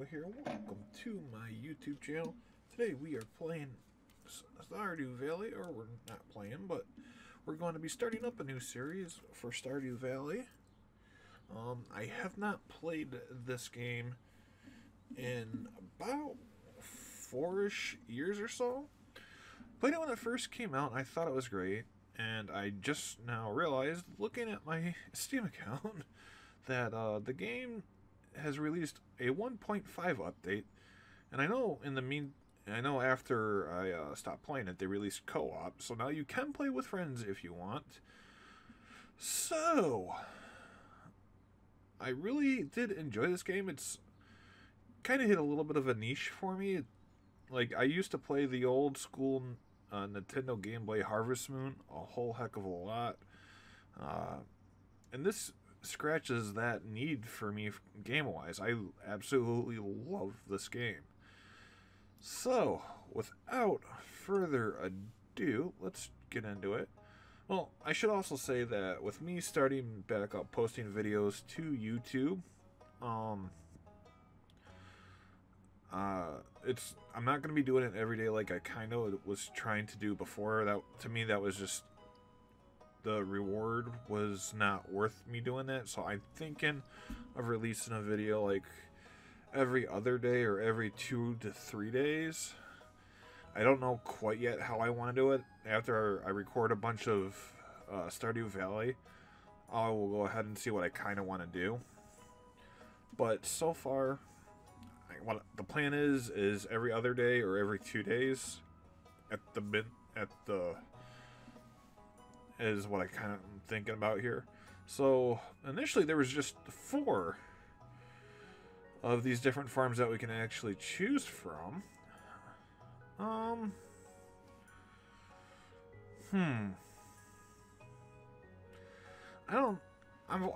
Aqua here. Welcome to my YouTube channel. Today we are playing Stardew Valley, or we're not playing, but we're going to be starting up a new series for Stardew Valley. I have not played this game in about 4-ish years or so. Played it when it first came out, and I thought it was great, and I just now realized, looking at my Steam account, that the game has released a 1.5 update, and I know after I stopped playing it, they released co-op, so now you can play with friends if you want. So, I really did enjoy this game. It's kind of hit a little bit of a niche for me. Like, I used to play the old school Nintendo Game Boy Harvest Moon a whole heck of a lot, and this scratches that need for me game-wise. I absolutely love this game. So, without further ado, let's get into it. Well, I should also say that with me starting back up posting videos to YouTube, I'm not going to be doing it every day like I kind of was trying to do before. That, to me, that was just, the reward was not worth me doing that. So I'm thinking of releasing a video like every other day or every 2 to 3 days. I don't know quite yet how I want to do it. After I record a bunch of Stardew Valley, I will go ahead and see what I kind of want to do. But so far, what the plan is every other day or every 2 days is what I kind of am thinking about here. So initially there was just 4 of these different farms that we can actually choose from.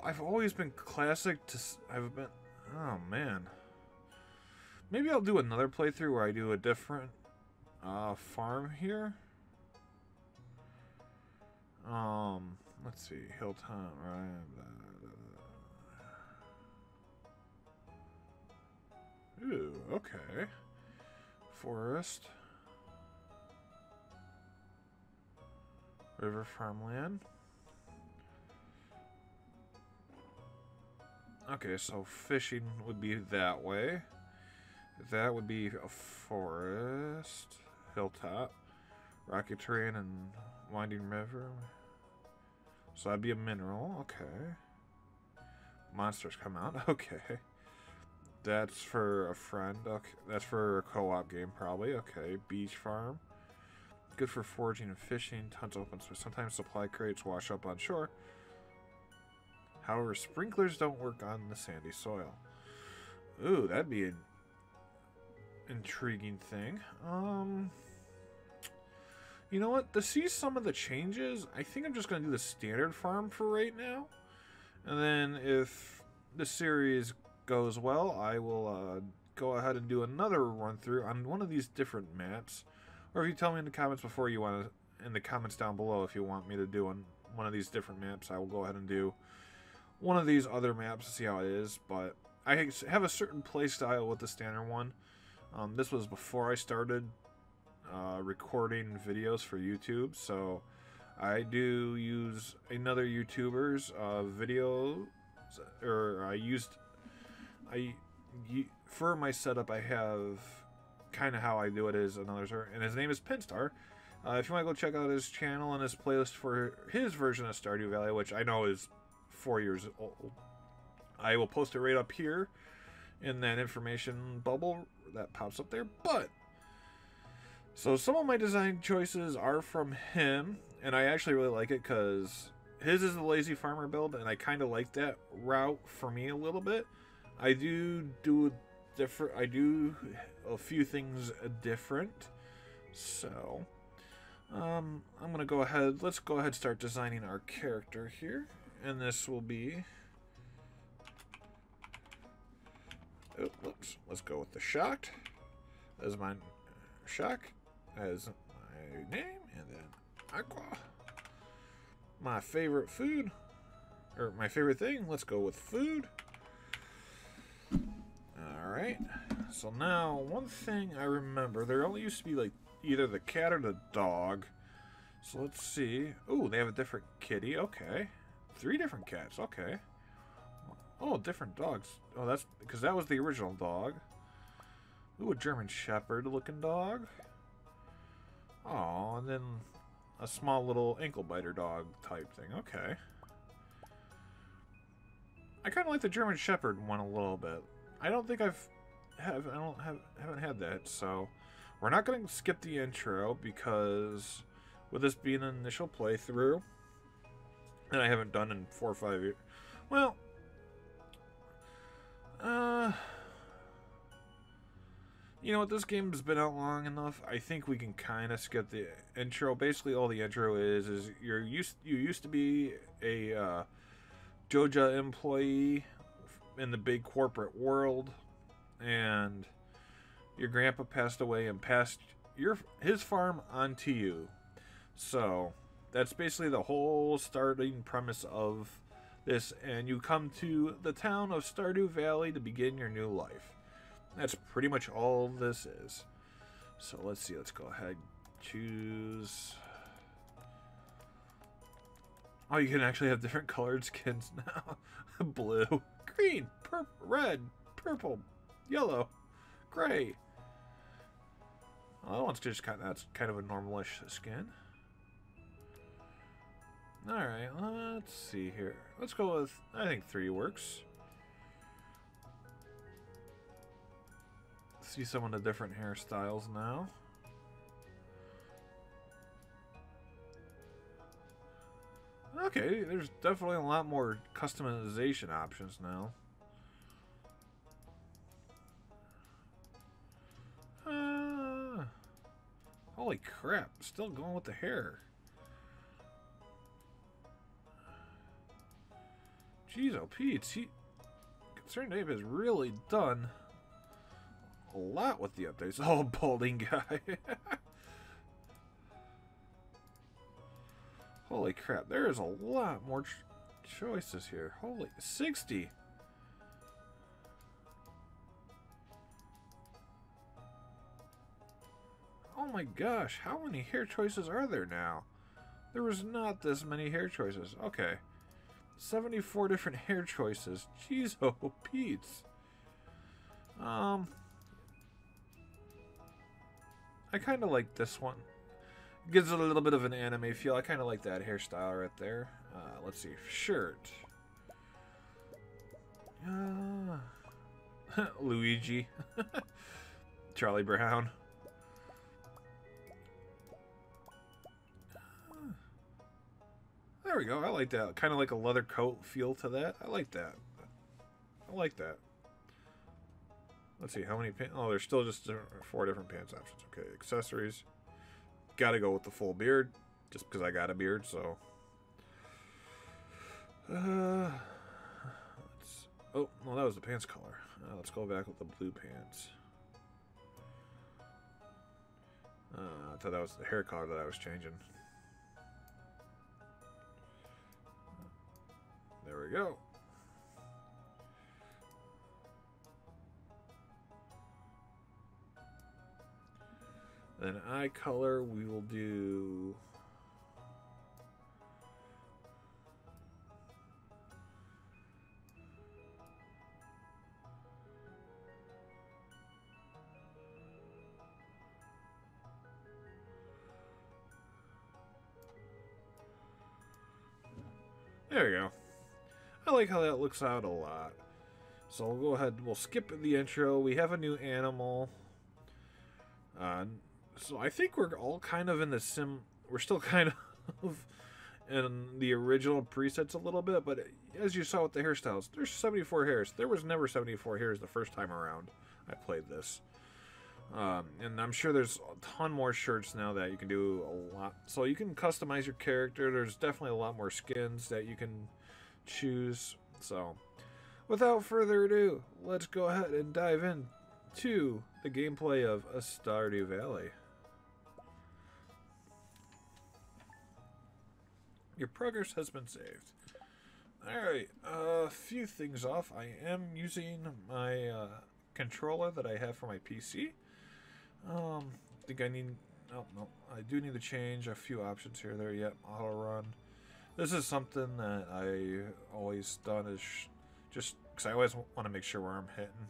I've always been classic to, oh man. Maybe I'll do another playthrough where I do a different farm here. Let's see, Hilltop, right? Ooh, okay. Forest. River farmland. Okay, so fishing would be that way. That would be a forest. Hilltop. Rocky terrain and winding river. So that'd be a mineral. Okay. Monsters come out. Okay. That's for a friend. Okay. That's for a co-op game, probably. Okay. Beach farm. Good for foraging and fishing. Tons open space. Sometimes supply crates wash up on shore. However, sprinklers don't work on the sandy soil. Ooh, that'd be an intriguing thing. You know what? To see some of the changes, I think I'm just going to do the standard farm for right now. And then if the series goes well, I will go ahead and do another run through on one of these different maps. Or if you tell me in the comments before you want to, in the comments down below, if you want me to do one of these different maps, I will go ahead and do one of these other maps to see how it is. But I have a certain play style with the standard one. This was before I started recording videos for YouTube, so I do use another YouTuber's videos, or for my setup, I have kind of how I do it is another, and his name is Pinstar. If you want to go check out his channel and his playlist for his version of Stardew Valley, which I know is 4 years old, I will post it right up here in that information bubble that pops up there. But so some of my design choices are from him, and I actually really like it because his is the lazy farmer build, and I kind of like that route for me a little bit. I do a few things different. So I'm gonna go ahead. Let's go ahead and start designing our character here, and this will be. Oh, whoops. Let's go with the Shocked as my Shock as my name, and then Aqua. My favorite food, or my favorite thing. Let's go with food. Alright. So now, one thing I remember, there only used to be like either the cat or the dog. So let's see. Oh, they have a different kitty. Okay. 3 different cats. Okay. Oh, different dogs. Oh, that's because that was the original dog. Ooh, a German Shepherd looking dog. Oh, and then a small little ankle biter dog type thing. Okay. I kind of like the German Shepherd one a little bit. I don't think haven't had that, so we're not going to skip the intro because with this being an initial playthrough, and I haven't done in 4 or 5 years. Well, you know what? This game's been out long enough. I think we can kind of skip the intro. Basically, all the intro is you used to be a Joja employee in the big corporate world, and your grandpa passed away and passed his farm onto you. So that's basically the whole starting premise of this, and you come to the town of Stardew Valley to begin your new life. That's pretty much all this is. So let's see, let's go ahead, choose. Oh, you can actually have different colored skins now. Blue, green, purple, red, purple, yellow, gray. Well, that one's just that's kind of a normalish skin. Alright, let's see here. Let's go with, I think 3 works. See some of the different hairstyles now. Okay, there's definitely a lot more customization options now. Holy crap, still going with the hair. Jeez, oh Pete, Concerned Ape has really done a lot with the updates. Oh, balding guy. Holy crap, there is a lot more choices here. Holy, 60. Oh my gosh, how many hair choices are there now? There was not this many hair choices. Okay. 74 different hair choices. Jeez, oh, Pete's. I kind of like this one. Gives it a little bit of an anime feel. I kind of like that hairstyle right there. Let's see. Shirt. Luigi. Charlie Brown. There we go. I like that. Kind of like a leather coat feel to that. I like that. I like that. Let's see. How many pants? Oh, there's still just 4 different pants options. Okay. Accessories. Gotta go with the full beard. Just because I got a beard, so. Oh, no, that was the pants color. Let's go back with the blue pants. I thought that was the hair color that I was changing. There we go. Then eye color, we will do... There we go. I like how that looks out a lot. So we'll go ahead, we'll skip the intro. We have a new animal. So I think we're all kind of in the we're still kind of in the original presets a little bit, but as you saw with the hairstyles, there's 74 hairs. There was never 74 hairs the first time around I played this. And I'm sure there's a ton more shirts now that you can do a lot. So you can customize your character. There's definitely a lot more skins that you can choose. So without further ado, let's go ahead and dive into the gameplay of Stardew Valley. Your progress has been saved. Alright, a few things off. I am using my controller that I have for my PC. I think I need... Oh, no. I do need to change a few options here. There, yep, auto run. This is something that I always done is just... Because I always want to make sure where I'm hitting.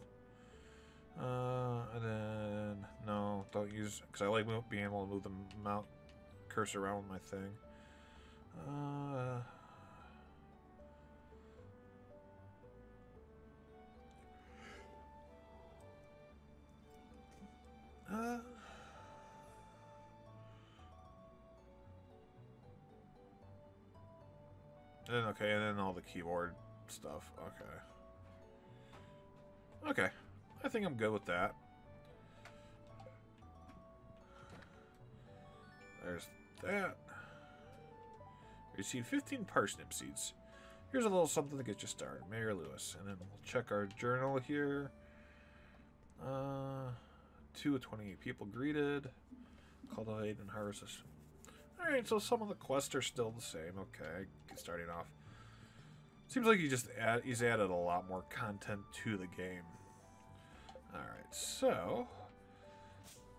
And then... No, don't use... Because I like being able to move the mouse cursor around with my thing. And then, okay, and then all the keyboard stuff. Okay. Okay. I think I'm good with that. There's that. Receive 15 parsnip seeds. Here's a little something to get you started. Mayor Lewis. And then we'll check our journal here. 2 of 28 people greeted. Cultivate and harvest this. Alright, so some of the quests are still the same. Okay, starting off. Seems like he's added a lot more content to the game. Alright, so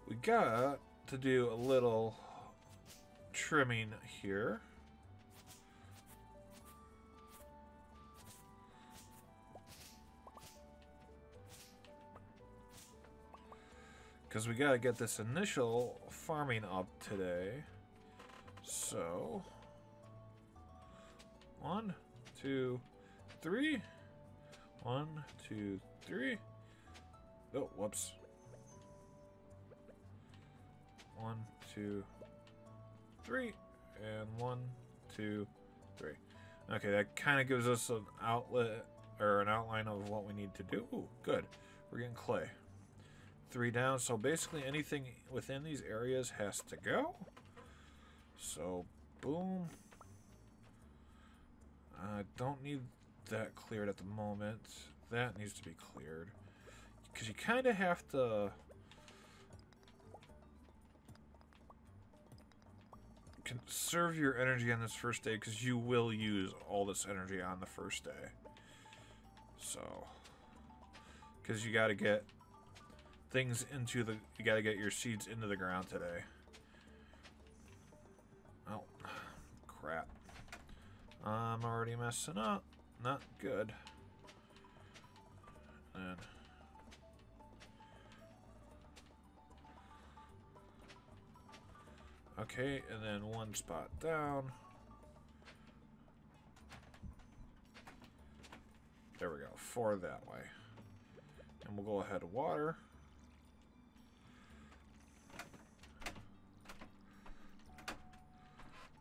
we got to do a little trimming here. Because we got to get this initial farming up today. So, 1, 2, 3. 1, 2, 3. Oh, whoops. 1, 2, 3. And 1, 2, 3. Okay, that kind of gives us an outlet or an outline of what we need to do. Ooh, good. We're getting clay. 3 down. So basically anything within these areas has to go. So, boom. I don't need that cleared at the moment. That needs to be cleared. Because you kind of have to conserve your energy on this first day, because you will use all this energy on the first day. So, because you got to get things into the... You got to get your seeds into the ground today. Oh, crap. I'm already messing up. Not good. And okay, and then 1 spot down. There we go. 4 that way. And we'll go ahead and water.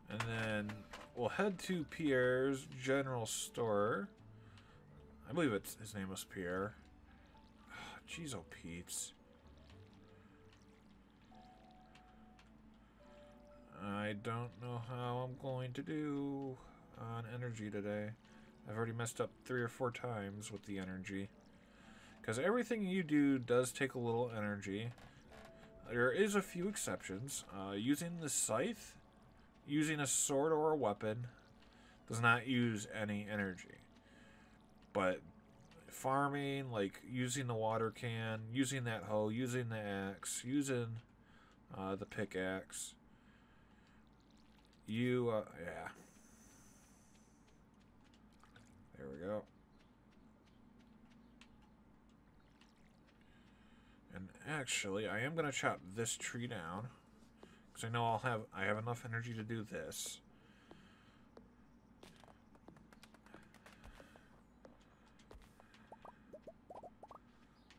And then we'll head to Pierre's general store. I believe his name was Pierre. Jeez, oh Pete's. I don't know how I'm going to do on energy today. I've already messed up 3 or 4 times with the energy. Because everything you do does take a little energy. There is a few exceptions. Using the scythe, using a sword or a weapon, does not use any energy. But farming, like using the water can, using that hoe, using the axe, using the pickaxe, yeah. There we go. And actually, I am going to chop this tree down, because I know I have enough energy to do this.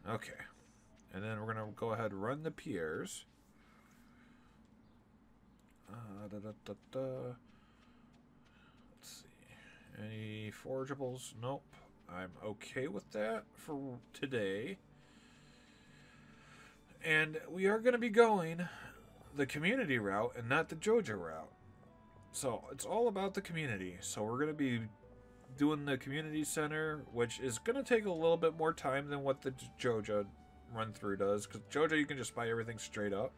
Okay. And then we're going to go ahead and run the piers. Let's see. Any forageables? Nope. I'm okay with that for today. And we are going to be going the community route and not the Joja route. So it's all about the community. So we're going to be doing the community center, which is going to take a little bit more time than what the Joja run through does. Because Joja, you can just buy everything straight up.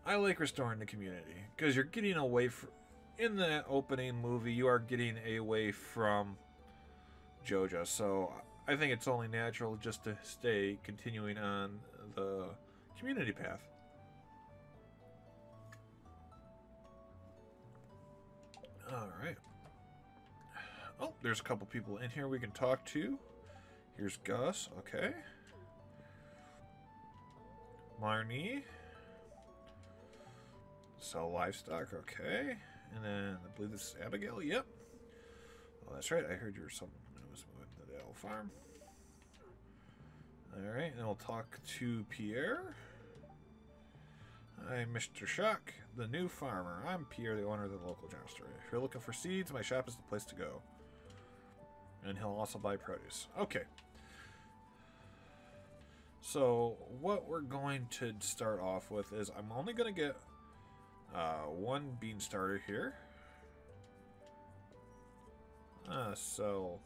I like restoring the community because you're getting away from... In the opening movie, you are getting away from Joja. So I think it's only natural just to stay continuing on the community path. Alright. Oh, there's a couple people in here we can talk to. Here's Gus, okay. Marnie. Sell livestock, okay. And then I believe this is Abigail, yep. Oh, that's right, I heard you were something that was moving to the old farm. Alright, and we'll talk to Pierre. I'm Mr. Shock, the new farmer. I'm Pierre, the owner of the local general store. If you're looking for seeds, my shop is the place to go. And he'll also buy produce. Okay. So, what we're going to start off with is I'm only going to get one bean starter here. So,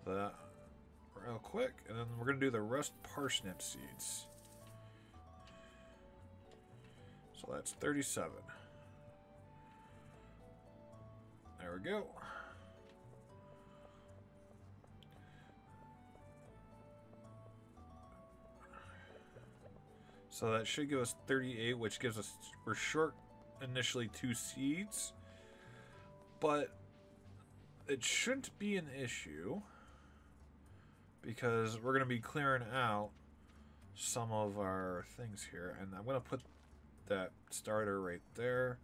that real quick. And then we're going to do the rest parsnip seeds. So that's 37. There we go. So that should give us 38, which gives us, we're short initially 2 seeds, but it shouldn't be an issue because we're going to be clearing out some of our things here, and I'm going to put that starter right there,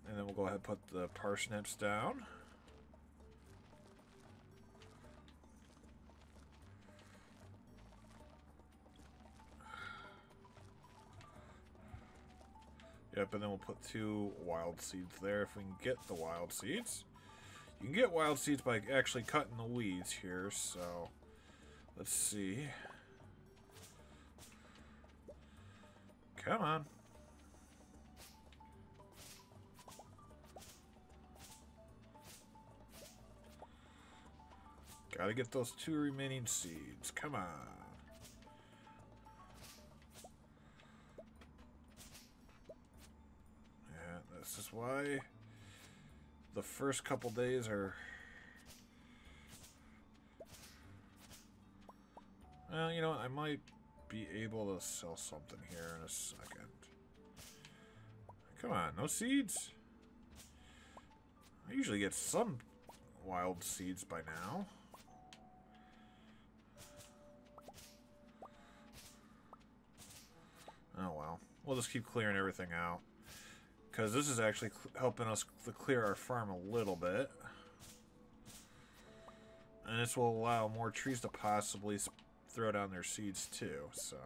and then we'll go ahead and put the parsnips down. Yep, and then we'll put 2 wild seeds there if we can get the wild seeds. You can get wild seeds by actually cutting the weeds here, so let's see. Come on. Gotta get those 2 remaining seeds. Come on. Yeah, this is why the first couple days are... Well, you know what? I might be able to sell something here in a second. Come on, no seeds? I usually get some wild seeds by now. Oh well. We'll just keep clearing everything out. Because this is actually helping us to clear our farm a little bit. And this will allow more trees to possibly throw down their seeds too, so...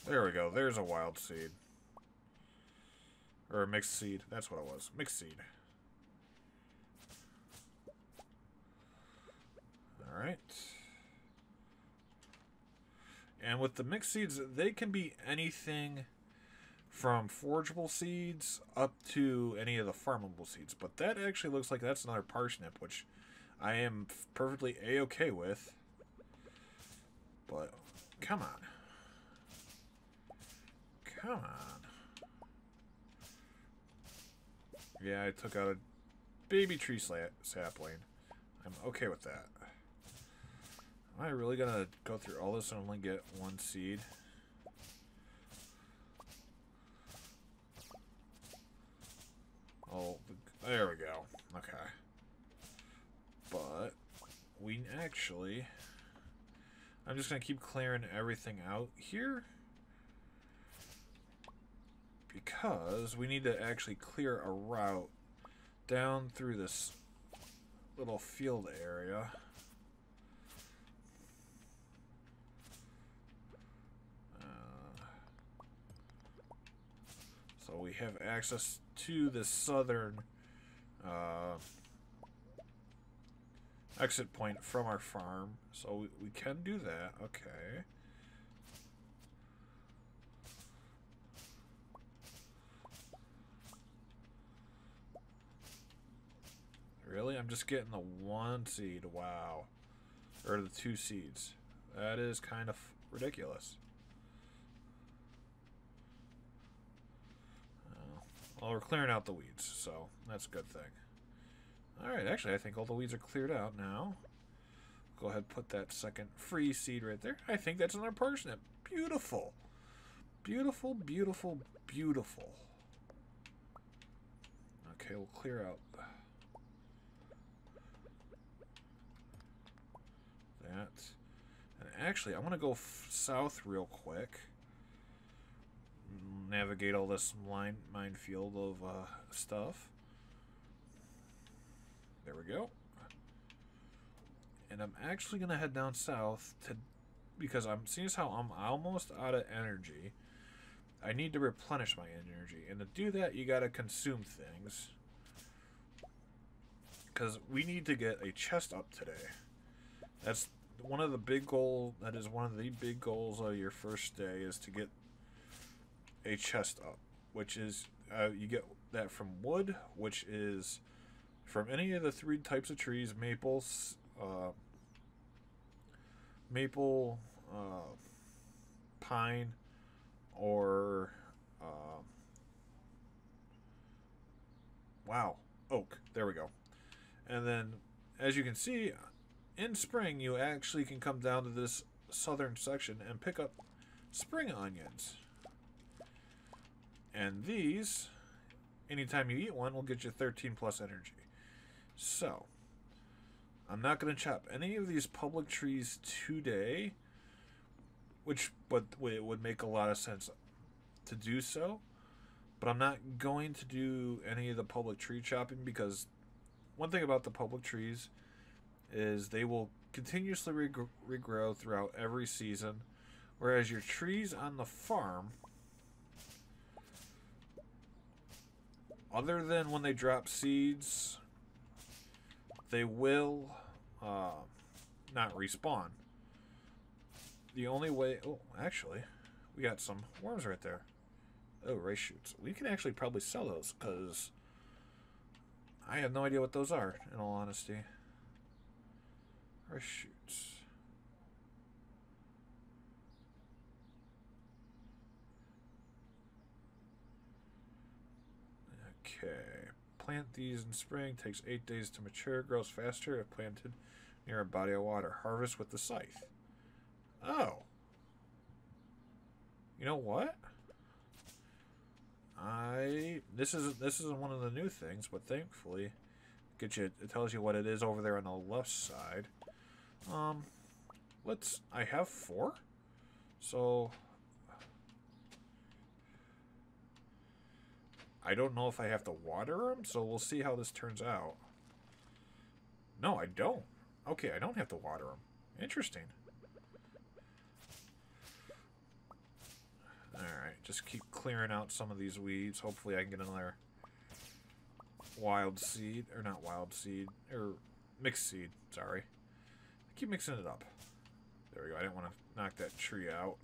There we go. There's a wild seed. Or a mixed seed. That's what it was. Mixed seed. Alright. And with the mixed seeds, they can be anything from forageable seeds up to any of the farmable seeds. But that actually looks like that's another parsnip, which I am perfectly A-okay with. But, come on. Come on. Yeah, I took out a baby tree sapling. I'm okay with that. Am I really gonna go through all this and only get 1 seed? Oh, there we go. Okay. But we actually... I'm just gonna keep clearing everything out here. Because we need to actually clear a route down through this little field area. So we have access to the southern exit point from our farm. So we can do that. Okay. Really? I'm just getting the 1 seed. Wow. Or the 2 seeds. That is kind of ridiculous. Well, we're clearing out the weeds, so that's a good thing. Alright, actually, I think all the weeds are cleared out now. Go ahead and put that second free seed right there. I think that's another parsnip. Beautiful. Beautiful, beautiful, beautiful. Okay, we'll clear out that. And actually, I'm going to go south real quick. Navigate all this minefield of stuff. There we go. And I'm actually going to head down south because seeing as how I'm almost out of energy, I need to replenish my energy. And to do that, you got to consume things. Because we need to get a chest up today. That's one of the big goals. That is one of the big goals of your first day, is to get a chest up, which is you get that from wood, which is from any of the 3 types of trees: maple, pine, or oak. There we go. And then, as you can see, in spring you actually can come down to this southern section and pick up spring onions. And these, anytime you eat one, will get you 13 plus energy. So, I'm not going to chop any of these public trees today, but it would make a lot of sense to do so. But I'm not going to do any of the public tree chopping, because one thing about the public trees is they will continuously regrow throughout every season, whereas your trees on the farm, other than when they drop seeds, they will not respawn. The only way... Oh, actually, we got some worms right there. Oh, rice shoots. We can actually probably sell those, because I have no idea what those are, in all honesty. Rice shoots. Okay. Plant these in spring. Takes 8 days to mature. Grows faster if planted near a body of water. Harvest with the scythe. Oh. You know what? This isn't one of the new things, but thankfully it tells you what it is over there on the left side. I have 4. So I don't know if I have to water them, so we'll see how this turns out. No, I don't. Okay, I don't have to water them. Interesting. Alright, just keep clearing out some of these weeds. Hopefully I can get another wild seed. Or not wild seed. Or mixed seed. Sorry. I keep mixing it up. There we go. I didn't want to knock that tree out.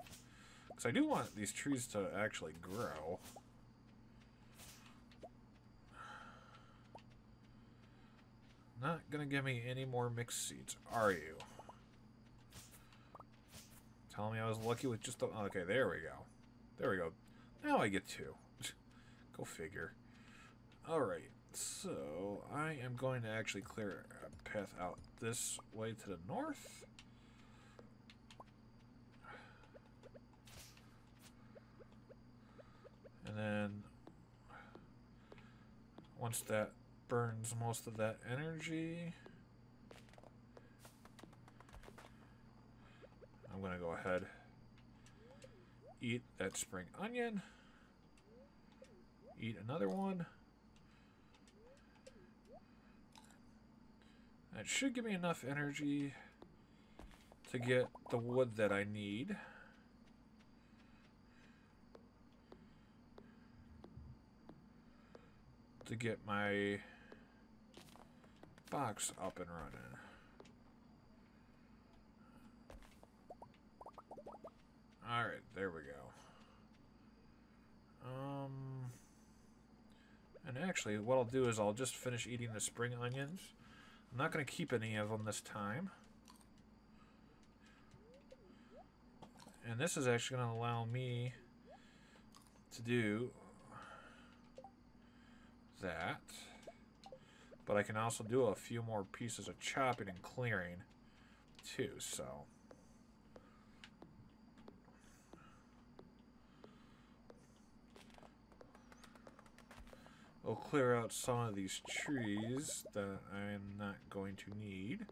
Because I do want these trees to actually grow. Not going to give me any more mixed seeds, are you? Telling me I was lucky with just the... Okay, there we go. There we go. Now I get 2. Go figure. Alright, so I am going to actually clear a path out this way to the north. And then once that burns most of that energy, I'm going to go ahead, eat that spring onion, eat another one. That should give me enough energy to get the wood that I need. To get my box up and running. Alright, there we go. And actually, what I'll do is I'll just finish eating the spring onions. I'm not going to keep any of them this time. And this is actually going to allow me to do that. But I can also do a few more pieces of chopping and clearing, too, so. We'll clear out some of these trees that I'm not going to need.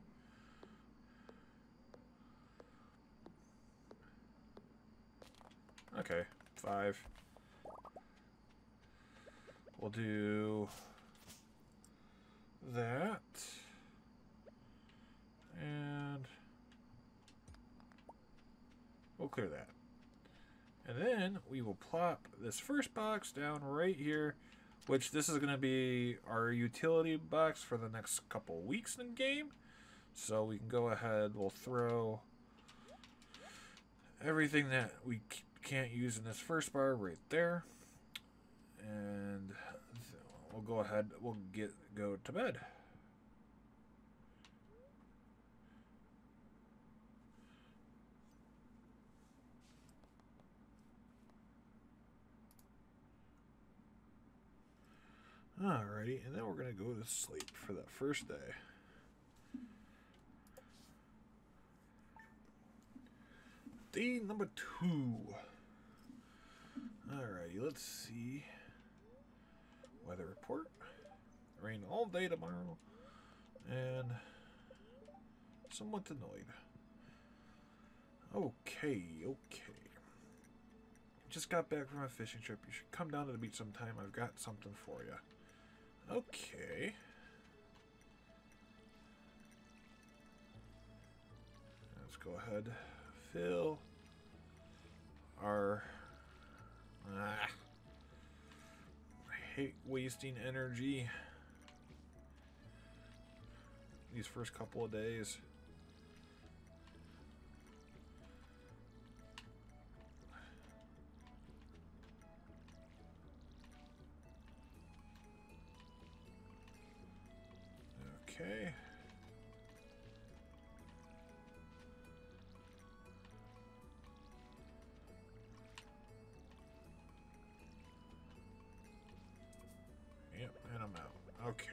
Okay, 5. We'll do that. And we'll clear that. And then we will plop this first box down right here, which this is going to be our utility box for the next couple weeks in the game. So we can go ahead, we'll throw everything that we can't use in this first bar right there. And we'll go ahead, we'll go to bed. Alrighty, and then we're going to go to sleep for that first day. Day number 2. Alrighty, let's see. Weather report. Rain all day tomorrow. And somewhat annoyed. Okay. Just got back from a fishing trip. You should come down to the beach sometime. I've got something for you. Okay. Let's go ahead. Fill our... I hate wasting energy these first couple of days. Okay. Yep, and I'm out. Okay.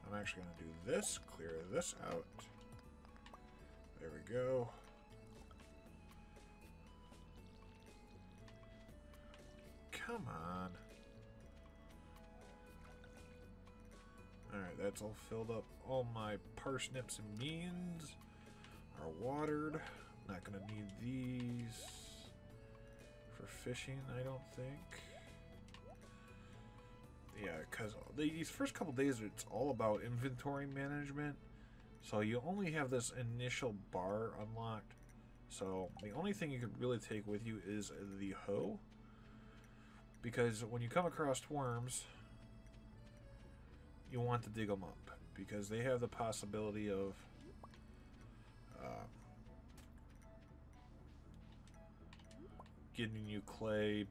I'm actually going to do this, clear this out. There we go. Come on. Alright, that's all filled up. All my parsnips and beans are watered. Not going to need these for fishing, I don't think. Yeah, because these first couple days, it's all about inventory management. So you only have this initial bar unlocked. So the only thing you could really take with you is the hoe. Because when you come across worms, you want to dig them up. Because they have the possibility of getting you clay,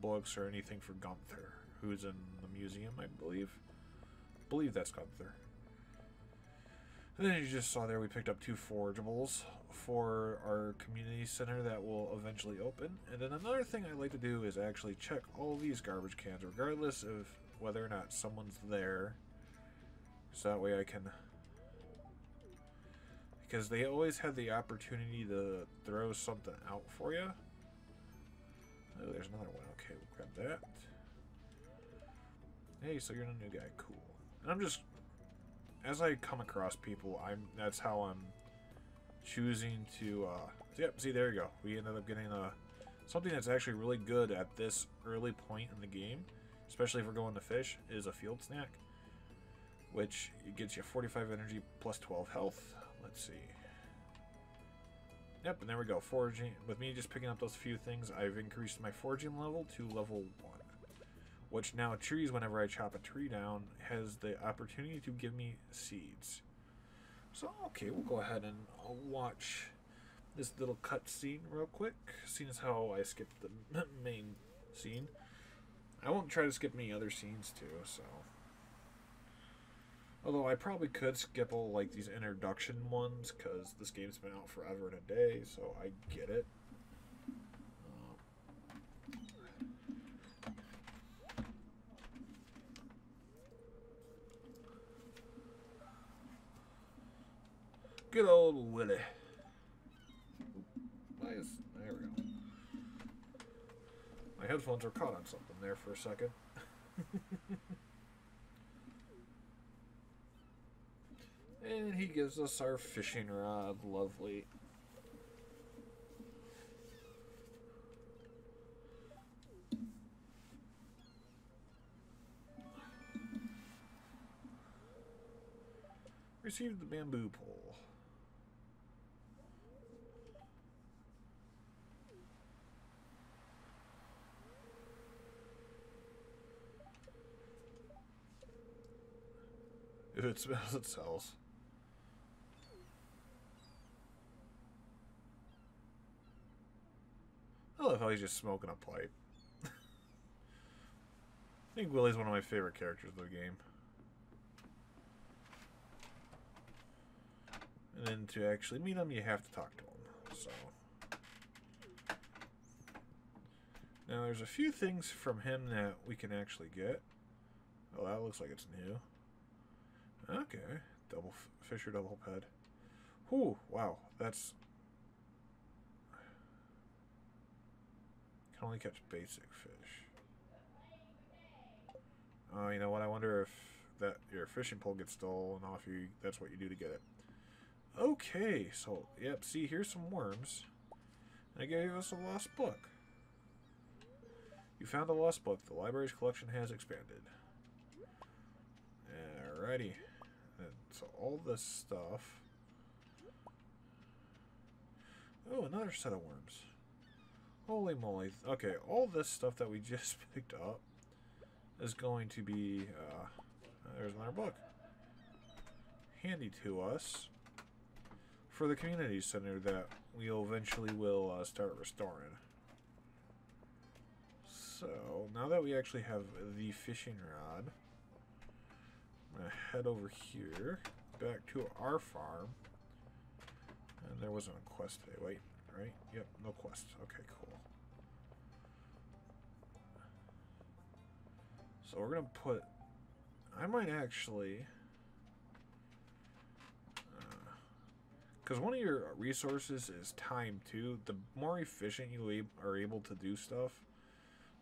books, or anything for Gunther, who's in the museum, I believe. I believe that's Gunther. And then you just saw there we picked up 2 forageables for our community center that will eventually open. And then another thing I like to do is actually check all these garbage cans, regardless of whether or not someone's there. So that way I can... Because they always have the opportunity to throw something out for you. Oh, there's another one. Okay, we'll grab that. Hey, so you're a new guy. Cool. And I'm just... As I come across people, that's how I'm choosing to... Yep, see, there you go. We ended up getting something that's actually really good at this early point in the game, especially if we're going to fish, is a field snack, which it gets you 45 energy plus 12 health. Let's see. Yep, and there we go. Foraging. With me just picking up those few things, I've increased my foraging level to level 1. Which now trees, whenever I chop a tree down, has the opportunity to give me seeds. So, okay, we'll go ahead and watch this little cutscene real quick, seeing as how I skipped the main scene. I won't try to skip any other scenes too, so... Although I probably could skip all like these introduction ones, because this game's been out forever and a day, so I get it. Good old Willie. Nice. There we go. My headphones were caught on something there for a second. And he gives us our fishing rod. Lovely. Received the bamboo pole. If it smells, it sells. I love how he's just smoking a pipe. I think Willie's one of my favorite characters of the game. And then to actually meet him, you have to talk to him. So now there's a few things from him that we can actually get. Oh, that looks like it's new. Okay, double fisher, double head. Whew, wow, that's can only catch basic fish. Oh, you know what? I wonder if that your fishing pole gets stolen off you. That's what you do to get it. Okay, so yep. See, here's some worms. And it gave us a lost book. You found a lost book. The library's collection has expanded. Alrighty. And so all this stuff. Oh, another set of worms. Holy moly. Okay, all this stuff that we just picked up is going to be, there's another book. Handy to us for the community center that we eventually will start restoring. So, now that we actually have the fishing rod, I'm going to head over here, back to our farm. And there wasn't a quest today, wait, right? Yep, no quest. Okay, cool. So we're going to put, I might actually, because one of your resources is time too. The more efficient you are able to do stuff,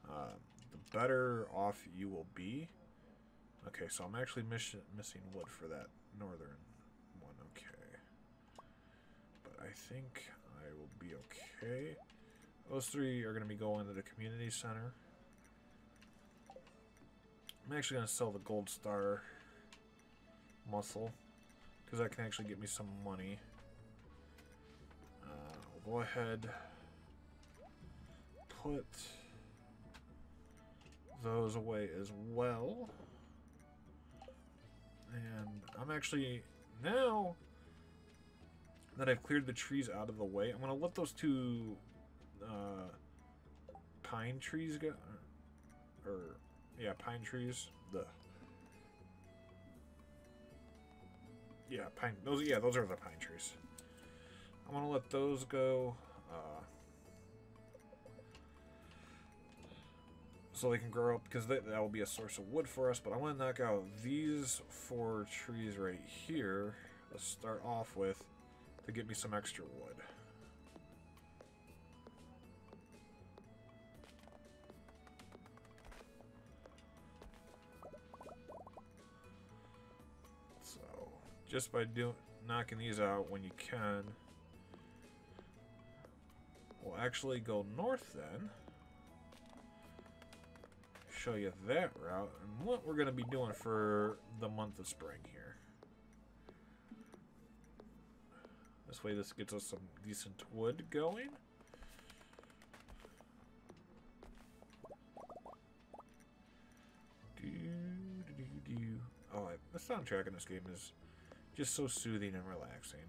the better off you will be. Okay, so I'm actually missing wood for that northern one. Okay. But I think I will be okay. Those three are going to be going to the community center. I'm actually going to sell the gold star mussel because that can actually get me some money. We'll go ahead, put those away as well. And I'm actually, now that I've cleared the trees out of the way, I'm going to let those two pine trees go. Yeah, pine trees. Those are the pine trees. I'm gonna let those go, so they can grow up, because that will be a source of wood for us. But I want to knock out these 4 trees right here to start off with to get me some extra wood. Just by knocking these out when you can. We'll actually go north then. Show you that route and what we're going to be doing for the month of spring here. This way this gets us some decent wood going. Oh, the soundtrack in this game is just so soothing and relaxing.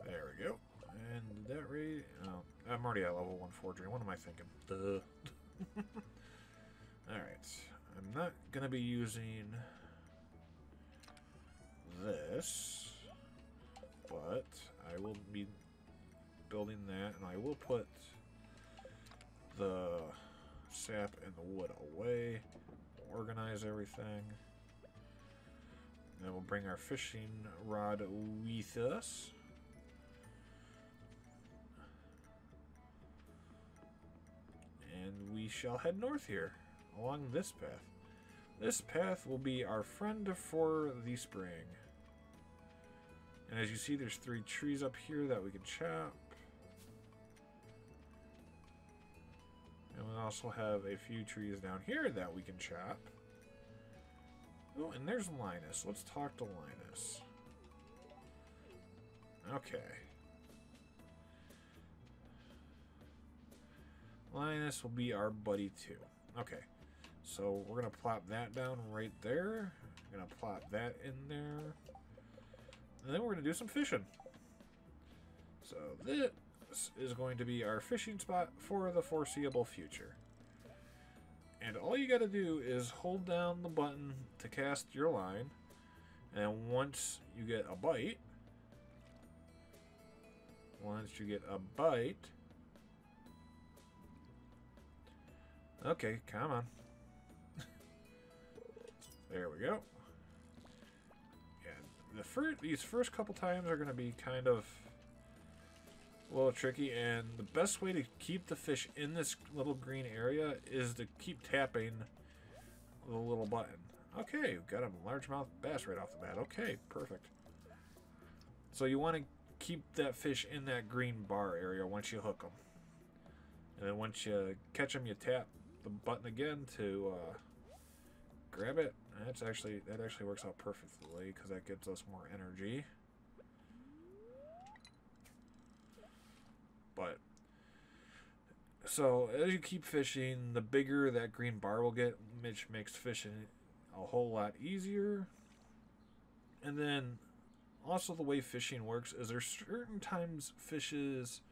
There we go. And that rate, oh, I'm already at level 1 forgery. What am I thinking? Duh. Alright. I'm not going to be using this, but I will be building that, and I will put the sap and the wood away. Organize everything. Then we'll bring our fishing rod with us. And we shall head north here, along this path. This path will be our friend for the spring. And as you see, there's 3 trees up here that we can chop. And we also have a few trees down here that we can chop. Oh, and there's Linus. Let's talk to Linus. Okay. Linus will be our buddy too. Okay. So we're going to plop that down right there. We're going to plop that in there. And then we're going to do some fishing. So this is going to be our fishing spot for the foreseeable future. And all you got to do is hold down the button to cast your line. And once you get a bite, okay, come on. There we go. And these first couple times are going to be kind of a little tricky, and the best way to keep the fish in this little green area is to keep tapping the little button. Okay, we've got a largemouth bass right off the bat. Okay, perfect. So you want to keep that fish in that green bar area once you hook them. And then once you catch them, you tap the button again to grab it. That actually works out perfectly because that gives us more energy. But so as you keep fishing, the bigger that green bar will get, which makes fishing a whole lot easier. And then also the way fishing works is there's certain times fishes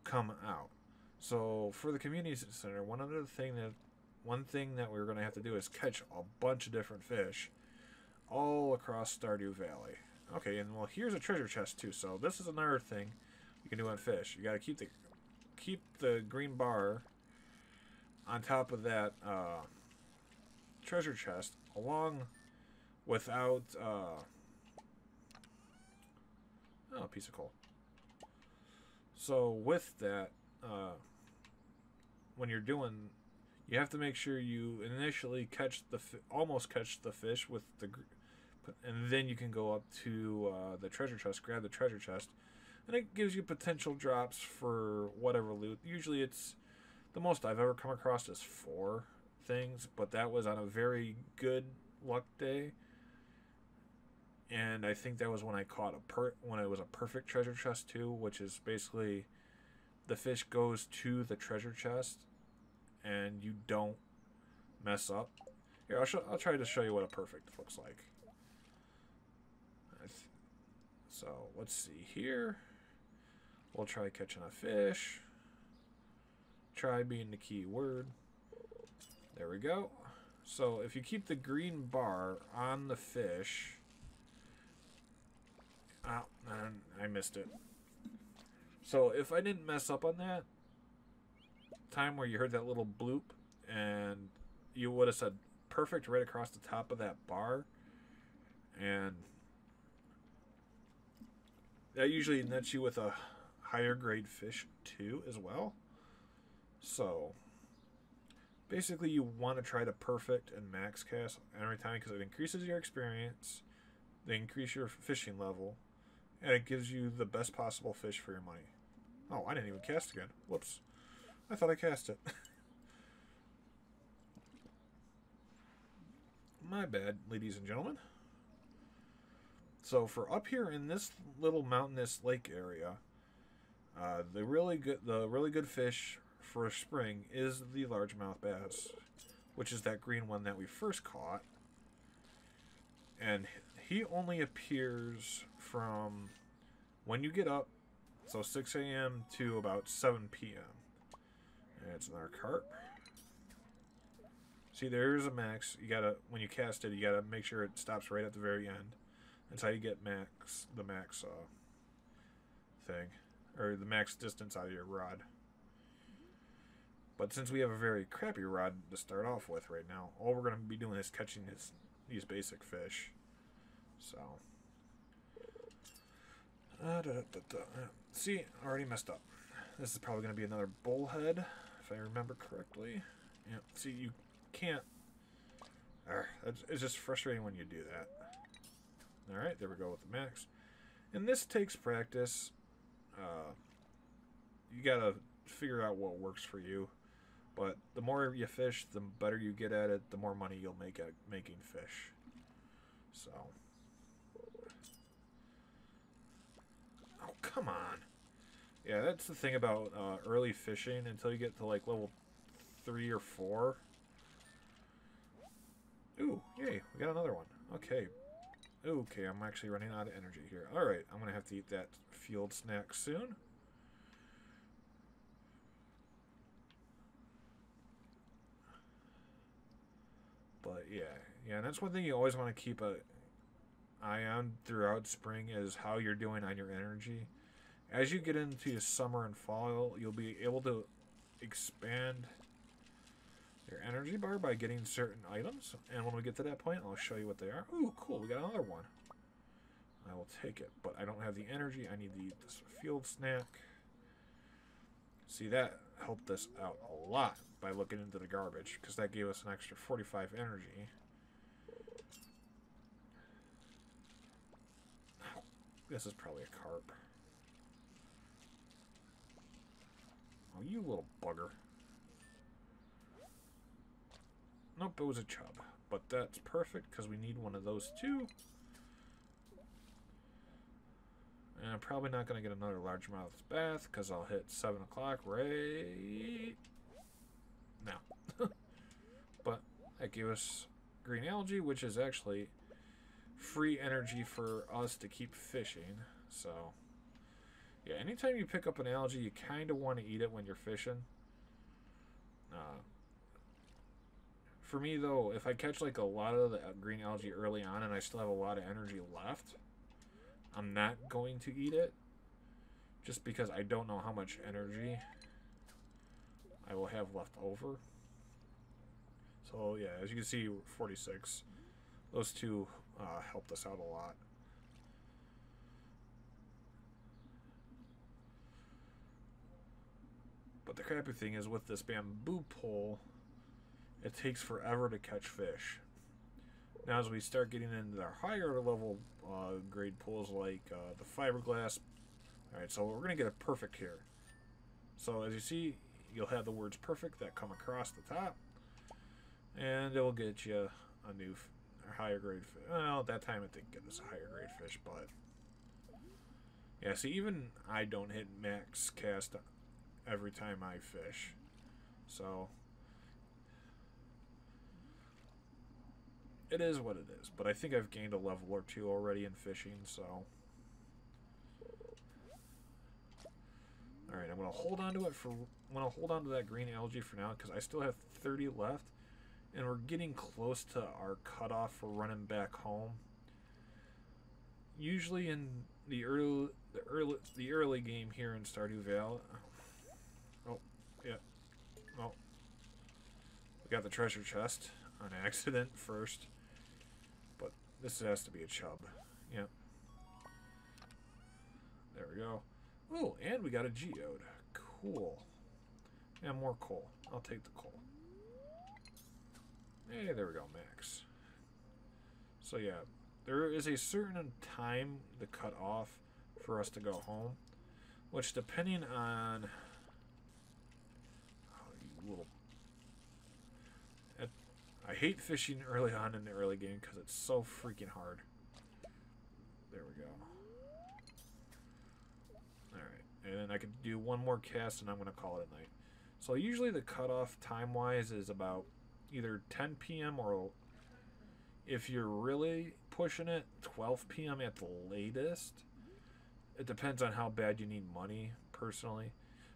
come out. So for the community center, one thing that we're going to have to do is catch a bunch of different fish all across Stardew Valley. Okay, and well, here's a treasure chest too. So this is another thing you can do on fish. You got to keep the green bar on top of that treasure chest, along without a piece of coal. So with that, when you're doing, you have to make sure you initially almost catch the fish with and then you can go up to the treasure chest, grab the treasure chest, and it gives you potential drops for whatever loot. Usually it's, the most I've ever come across is 4 things, but that was on a very good luck day. And I think that was when I caught when it was a perfect treasure chest too, which is basically the fish goes to the treasure chest and you don't mess up. Here, I'll try to show you what a perfect looks like. So let's see here. We'll try catching a fish. Try being the key word. There we go. So if you keep the green bar on the fish. Oh, I missed it. So if I didn't mess up on that time where you heard that little bloop and you would have said perfect right across the top of that bar, and that usually nets you with a higher grade fish too as well. So basically you want to try to perfect and max cast every time because it increases your experience, they increase your fishing level, and it gives you the best possible fish for your money. Oh, I didn't even cast again. Whoops. I thought I cast it. My bad, ladies and gentlemen. So for up here in this little mountainous lake area, the really good fish for spring is the largemouth bass, which is that green one that we first caught. And he only appears from when you get up, so 6 a.m. to about 7 p.m. And it's another carp. See, there's a max. You gotta, when you cast it, you gotta make sure it stops right at the very end. That's how you get the max thing, or the max distance out of your rod. But since we have a very crappy rod to start off with right now, all we're going to be doing is catching these basic fish. So, see, I already messed up. This is probably going to be another bullhead, if I remember correctly. Yeah, see, you can't. It's just frustrating when you do that. Alright, there we go with the max. And this takes practice. You gotta figure out what works for you. But the more you fish, the better you get at it, the more money you'll make at making fish. So. Oh, come on. Yeah, that's the thing about early fishing until you get to like level 3 or 4. Ooh, yay, we got another one. Okay. Okay, I'm actually running out of energy here. Alright, I'm going to have to eat that field snack soon. But yeah, and that's one thing you always want to keep an eye on throughout spring is how you're doing on your energy. As you get into summer and fall, you'll be able to expand your energy bar by getting certain items. And when we get to that point, I'll show you what they are. Ooh, cool, we got another one. I will take it, but I don't have the energy. I need to eat this field snack. See, that helped us out a lot by looking into the garbage, because that gave us an extra 45 energy. Oh, this is probably a carp. Oh, you little bugger. Nope, it was a chub. But that's perfect, because we need one of those too. And I'm probably not going to get another largemouth bass, because I'll hit 7 o'clock right now. But that gave us green algae, which is actually free energy for us to keep fishing. So, yeah, anytime you pick up an algae, you kind of want to eat it when you're fishing. For me, though, if I catch like a lot of the green algae early on and I still have a lot of energy left, I'm not going to eat it. Just because I don't know how much energy I will have left over. So, yeah, as you can see, 46. Those two helped us out a lot. But the crappy thing is with this bamboo pole, it takes forever to catch fish. Now as we start getting into our higher level grade pools like the fiberglass, alright, so we're going to get a perfect here. So as you see, you'll have the words perfect that come across the top, and it will get you a new higher grade fish. Well, at that time it didn't get us a higher grade fish, but yeah, see, even I don't hit max cast every time I fish. So it is what it is, but I think I've gained a level or two already in fishing, so. Alright, I'm gonna hold on to it for. I'm gonna hold on to that green algae for now because I still have 30 left, and we're getting close to our cutoff for running back home. Usually in the early game here in Stardew Valley. Oh, yeah. Oh, we got the treasure chest on accident first. But this has to be a chub. Yeah. There we go. Oh, and we got a geode. Cool. And more coal. I'll take the coal. Hey, there we go, max. So yeah, there is a certain time to cut off for us to go home, which depending on... Oh, you little... I hate fishing early on in the early game because it's so freaking hard. There we go. Alright, and then I could do one more cast and I'm going to call it a night. So usually the cutoff time-wise is about either 10 p.m. or, if you're really pushing it, 12 p.m. at the latest. It depends on how bad you need money, personally.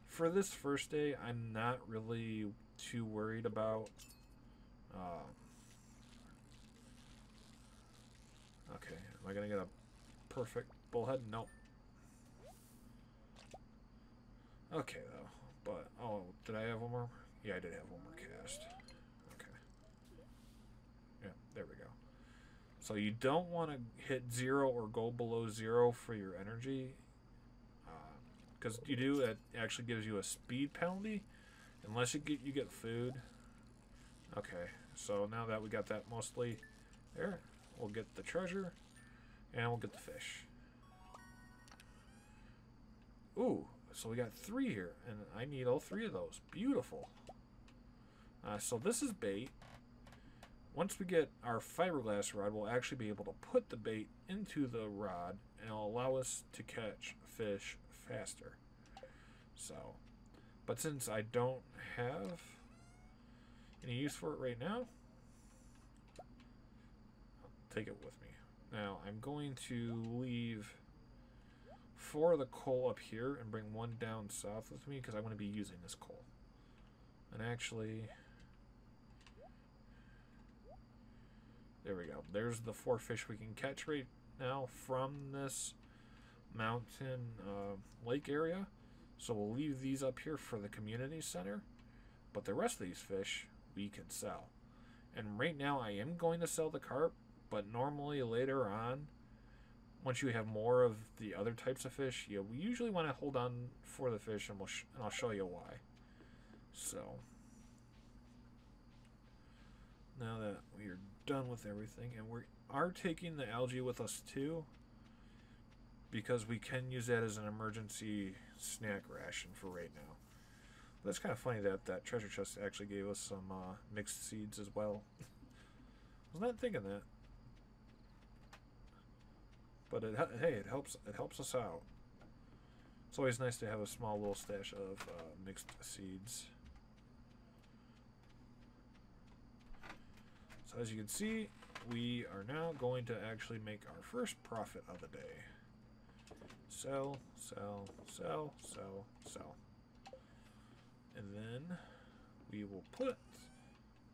For this first day, I'm not really too worried about... okay, am I going to get a perfect bullhead? Nope. Okay, though. But, oh, did I have one more? Yeah, I did have one more cast. Okay. Yeah, there we go. So you don't want to hit 0 or go below 0 for your energy. Because you do, it actually gives you a speed penalty. Unless you get food. Okay, so now that we got that mostly there, we'll get the treasure. And we'll get the fish. Ooh, so we got 3 here. And I need all 3 of those. Beautiful. So this is bait. Once we get our fiberglass rod, we'll actually be able to put the bait into the rod, and it'll allow us to catch fish faster. So, but since I don't have any use for it right now, I'll take it with me. Now, I'm going to leave 4 of the coal up here and bring 1 down south with me because I'm going to be using this coal. And actually, there we go. There's the 4 fish we can catch right now from this mountain lake area. So we'll leave these up here for the community center. But the rest of these fish we can sell. And right now I am going to sell the carp, but normally later on, once you have more of the other types of fish, we usually want to hold on for the fish, and I'll show you why. So now that we are done with everything, and we are taking the algae with us too, because we can use that as an emergency snack ration for right now. But it's kind of funny that that treasure chest actually gave us some mixed seeds as well. I was not thinking that, but hey, it helps us out. It's always nice to have a small little stash of mixed seeds. So as you can see, we are now going to actually make our first profit of the day. Sell, sell, sell, sell, sell. And then we will put,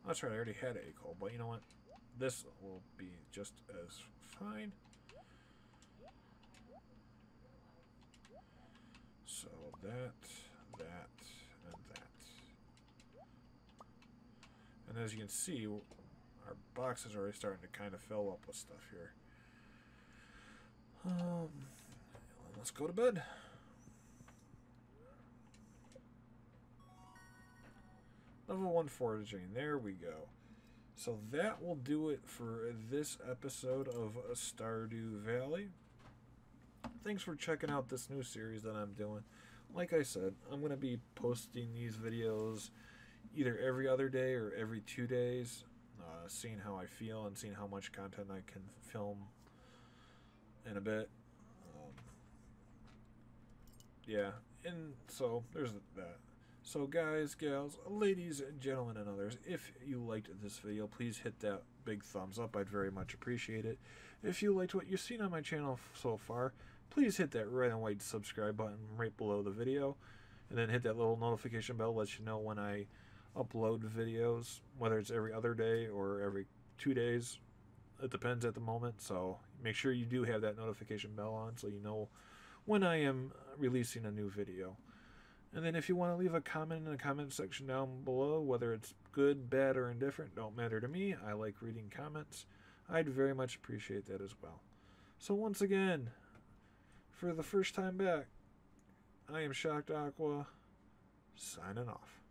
that's right, I already had a coal, but you know what? This will be just as fine. So that, and that. And as you can see, our box is already starting to kind of fill up with stuff here. Let's go to bed. Level 1 foraging. There we go. So that will do it for this episode of Stardew Valley. Thanks for checking out this new series that I'm doing. Like I said, I'm going to be posting these videos either every other day or every 2 days, seeing how I feel and seeing how much content I can film in a bit. Yeah, and so there's that. So guys, gals, ladies, gentlemen, and others, if you liked this video, please hit that big thumbs up. I'd very much appreciate it. If you liked what you've seen on my channel so far, please hit that red and white subscribe button right below the video, and then hit that little notification bell, lets you know when I upload videos, whether it's every other day or every 2 days. It depends at the moment, so make sure you do have that notification bell on so you know when I am releasing a new video. And then if you want to leave a comment in the comment section down below, whether it's good, bad, or indifferent, don't matter to me. I like reading comments. I'd very much appreciate that as well. So once again, for the first time back, I am Shocked Aqua, signing off.